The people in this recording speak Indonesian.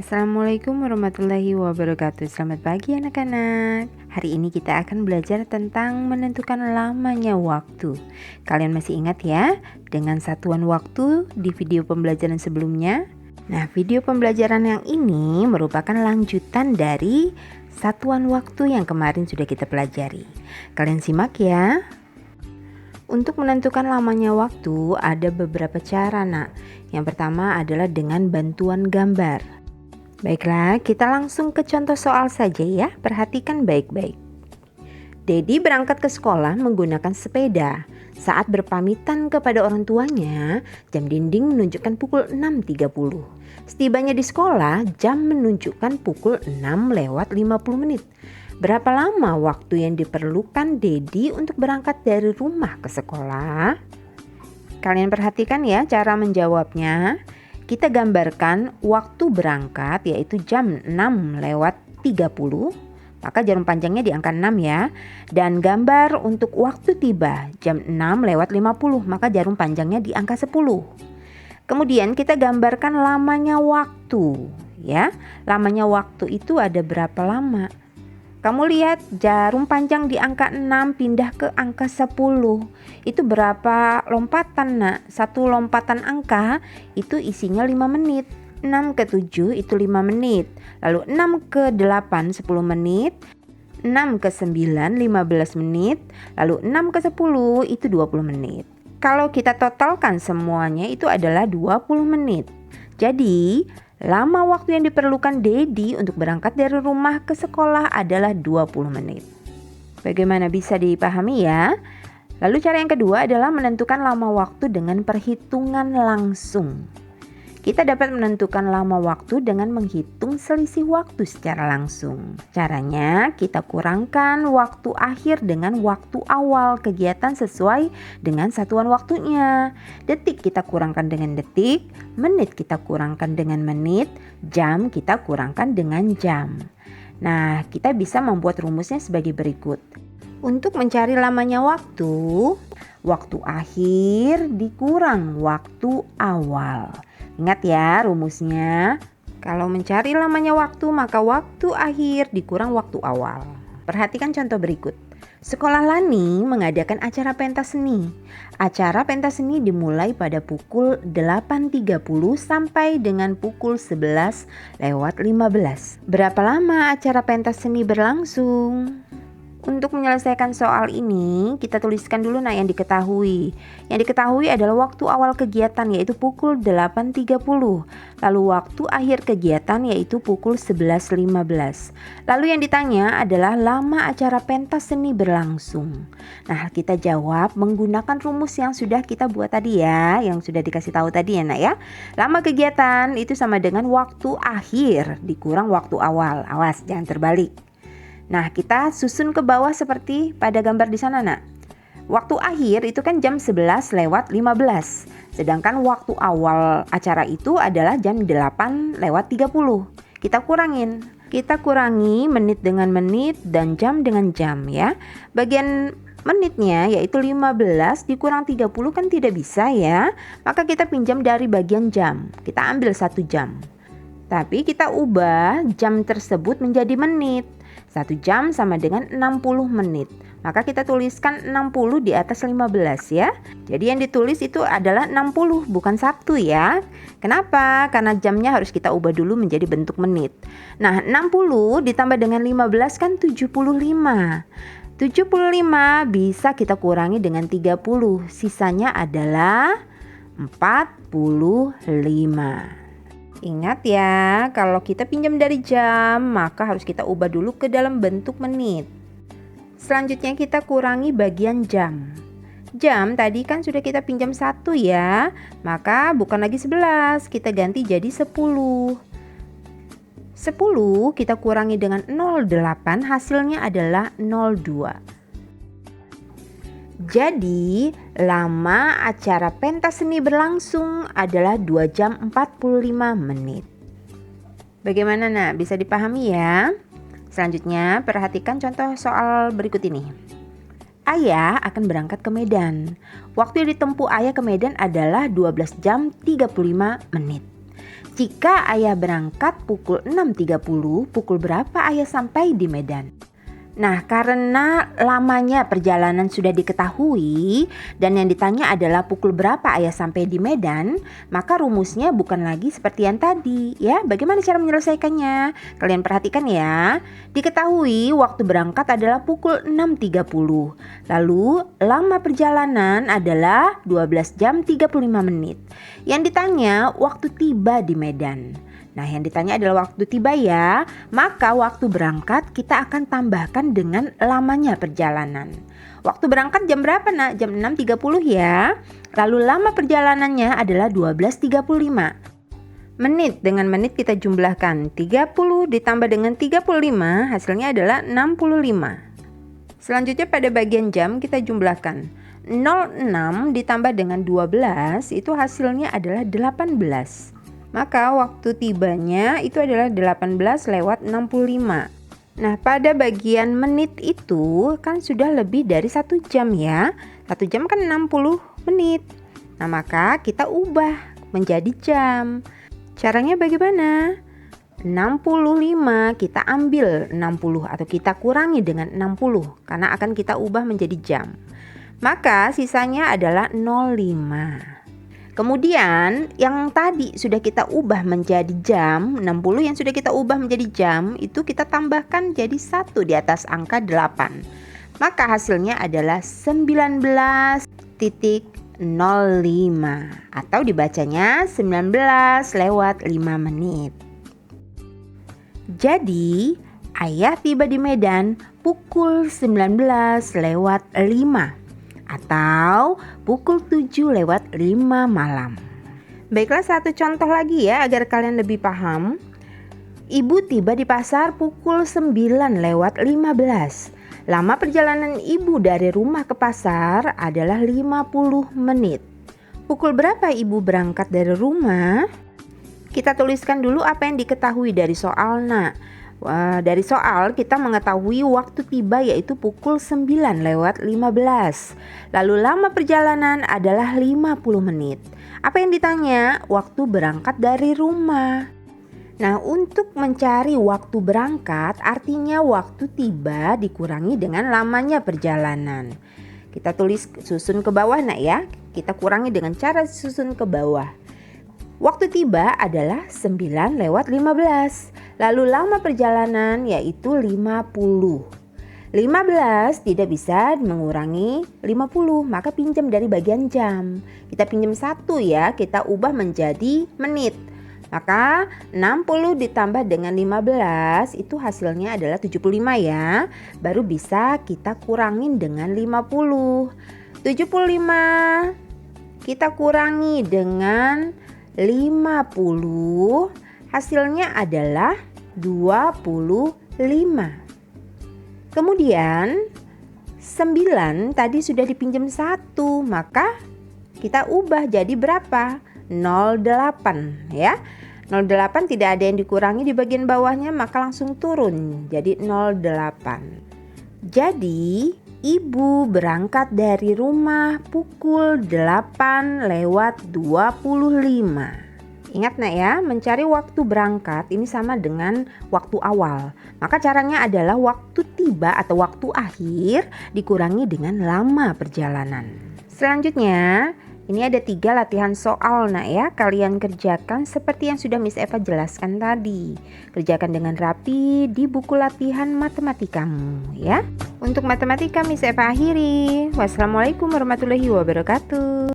Assalamualaikum warahmatullahi wabarakatuh. Selamat pagi anak-anak. Hari ini kita akan belajar tentang menentukan lamanya waktu. Kalian masih ingat ya dengan satuan waktu di video pembelajaran sebelumnya? Nah, video pembelajaran yang ini merupakan lanjutan dari satuan waktu yang kemarin sudah kita pelajari. Kalian simak ya. Untuk menentukan lamanya waktu ada beberapa cara, Nak. Yang pertama adalah dengan bantuan gambar. Baiklah, kita langsung ke contoh soal saja ya. Perhatikan baik-baik. Dedi berangkat ke sekolah menggunakan sepeda. Saat berpamitan kepada orang tuanya, jam dinding menunjukkan pukul 6.30. Setibanya di sekolah, jam menunjukkan pukul 6:50 menit. Berapa lama waktu yang diperlukan Dedi untuk berangkat dari rumah ke sekolah? Kalian perhatikan ya cara menjawabnya. Kita gambarkan waktu berangkat yaitu jam 6:30, maka jarum panjangnya di angka 6 ya. Dan gambar untuk waktu tiba jam 6:50, maka jarum panjangnya di angka 10. Kemudian kita gambarkan lamanya waktu ya. Lamanya waktu itu ada berapa lama? Kamu lihat jarum panjang di angka 6 pindah ke angka 10. Itu berapa lompatan, Nak? Satu lompatan angka itu isinya 5 menit. 6 ke 7 itu 5 menit. Lalu 6 ke 8 10 menit. 6 ke 9 15 menit. Lalu 6 ke 10 itu 20 menit. Kalau kita totalkan semuanya itu adalah 20 menit. Jadi lama waktu yang diperlukan Dedi untuk berangkat dari rumah ke sekolah adalah 20 menit. Bagaimana bisa dipahami ya? Lalu cara yang kedua adalah menentukan lama waktu dengan perhitungan langsung. Kita dapat menentukan lama waktu dengan menghitung selisih waktu secara langsung. Caranya kita kurangkan waktu akhir dengan waktu awal kegiatan sesuai dengan satuan waktunya. Detik kita kurangkan dengan detik, menit kita kurangkan dengan menit, jam kita kurangkan dengan jam. Nah, kita bisa membuat rumusnya sebagai berikut. Untuk mencari lamanya waktu akhir dikurang waktu awal. Ingat ya rumusnya. Kalau mencari lamanya waktu, maka waktu akhir dikurang waktu awal. Perhatikan contoh berikut. Sekolah Lani mengadakan acara pentas seni. Acara pentas seni dimulai pada pukul 8.30 sampai dengan pukul 11:15. Berapa lama acara pentas seni berlangsung? Untuk menyelesaikan soal ini, kita tuliskan dulu yang diketahui. Yang diketahui adalah waktu awal kegiatan yaitu pukul 8.30. Lalu waktu akhir kegiatan yaitu pukul 11.15. Lalu yang ditanya adalah lama acara pentas seni berlangsung. Nah, kita jawab menggunakan rumus yang sudah kita buat tadi ya, yang sudah dikasih tahu tadi ya, Nak ya. Lama kegiatan itu sama dengan waktu akhir dikurang waktu awal. Awas, jangan terbalik. Nah, kita susun ke bawah seperti pada gambar di sana, Nak. Waktu akhir itu kan jam 11:15. Sedangkan waktu awal acara itu adalah jam 8:30. Kita kurangi menit dengan menit dan jam dengan jam ya. Bagian menitnya yaitu 15 dikurang 30 kan tidak bisa ya. Maka kita pinjam dari bagian jam. Kita ambil 1 jam. Tapi kita ubah jam tersebut menjadi menit. 1 jam sama dengan 60 menit. Maka kita tuliskan 60 di atas 15 ya. Jadi yang ditulis itu adalah 60 bukan 1 ya. Kenapa? Karena jamnya harus kita ubah dulu menjadi bentuk menit. Nah, 60 ditambah dengan 15 kan 75. 75 bisa kita kurangi dengan 30. Sisanya adalah 45. Ingat ya, kalau kita pinjam dari jam, maka harus kita ubah dulu ke dalam bentuk menit. Selanjutnya kita kurangi bagian jam. Jam tadi kan sudah kita pinjam 1 ya, maka bukan lagi 11, kita ganti jadi 10. 10 kita kurangi dengan 0,8, hasilnya adalah 0,2. Jadi, lama acara pentas seni berlangsung adalah 2 jam 45 menit. Bagaimana, Nak? Bisa dipahami ya? Selanjutnya, perhatikan contoh soal berikut ini. Ayah akan berangkat ke Medan. Waktu yang ditempuh ayah ke Medan adalah 12 jam 35 menit. Jika ayah berangkat pukul 6.30, pukul berapa ayah sampai di Medan? Nah, karena lamanya perjalanan sudah diketahui dan yang ditanya adalah pukul berapa ayah sampai di Medan, maka rumusnya bukan lagi seperti yang tadi ya. Bagaimana cara menyelesaikannya? Kalian perhatikan ya. Diketahui waktu berangkat adalah pukul 6.30. Lalu lama perjalanan adalah 12 jam 35 menit. Yang ditanya waktu tiba di Medan. Nah, yang ditanya adalah waktu tiba ya, maka waktu berangkat kita akan tambahkan dengan lamanya perjalanan. Waktu berangkat jam berapa nak? Jam 6.30 ya. Lalu lama perjalanannya adalah 12.35. Menit dengan menit kita jumlahkan. 30 ditambah dengan 35 hasilnya adalah 65. Selanjutnya pada bagian jam kita jumlahkan. 06 ditambah dengan 12 itu hasilnya adalah 18. Maka waktu tibanya itu adalah 18:65. Nah, pada bagian menit itu kan sudah lebih dari 1 jam ya. 1 jam kan 60 menit. Nah, maka kita ubah menjadi jam. Caranya bagaimana? 65 kita ambil 60 atau kita kurangi dengan 60 karena akan kita ubah menjadi jam. Maka sisanya adalah 05. Kemudian yang tadi sudah kita ubah menjadi jam, 60 yang sudah kita ubah menjadi jam, itu kita tambahkan jadi 1 di atas angka 8. Maka hasilnya adalah 19.05 atau dibacanya 19:05 menit. Jadi ayah tiba di Medan pukul 19:05. Atau pukul 7:05 malam. Baiklah, satu contoh lagi ya agar kalian lebih paham. Ibu tiba di pasar pukul 9:15. Lama perjalanan ibu dari rumah ke pasar adalah 50 menit. Pukul berapa ibu berangkat dari rumah? Kita tuliskan dulu apa yang diketahui dari soal nak. Dari soal kita mengetahui waktu tiba yaitu pukul 9:15. Lalu lama perjalanan adalah 50 menit. Apa yang ditanya? Waktu berangkat dari rumah. Nah, untuk mencari waktu berangkat artinya waktu tiba dikurangi dengan lamanya perjalanan. Kita tulis susun ke bawah nak ya. Kita kurangi dengan cara susun ke bawah. Waktu tiba adalah 9:15. Lalu lama perjalanan yaitu 50. 15 tidak bisa mengurangi 50, maka pinjam dari bagian jam. Kita pinjam 1 ya, kita ubah menjadi menit. Maka 60 ditambah dengan 15 itu hasilnya adalah 75 ya. Baru bisa kita kurangin dengan 50. 75 kita kurangi dengan 50, hasilnya adalah 25. Kemudian 9 tadi sudah dipinjam 1, maka kita ubah jadi berapa? 08 ya. 08 tidak ada yang dikurangi di bagian bawahnya, maka langsung turun jadi 08. Jadi ibu berangkat dari rumah pukul 8:25. Ingat nak ya, mencari waktu berangkat ini sama dengan waktu awal. Maka caranya adalah waktu tiba atau waktu akhir dikurangi dengan lama perjalanan. Selanjutnya, ini ada 3 latihan soal nak ya. Kalian kerjakan seperti yang sudah Miss Eva jelaskan tadi. Kerjakan dengan rapi di buku latihan matematikamu ya. Untuk matematika Miss Eva akhiri. Wassalamualaikum warahmatullahi wabarakatuh.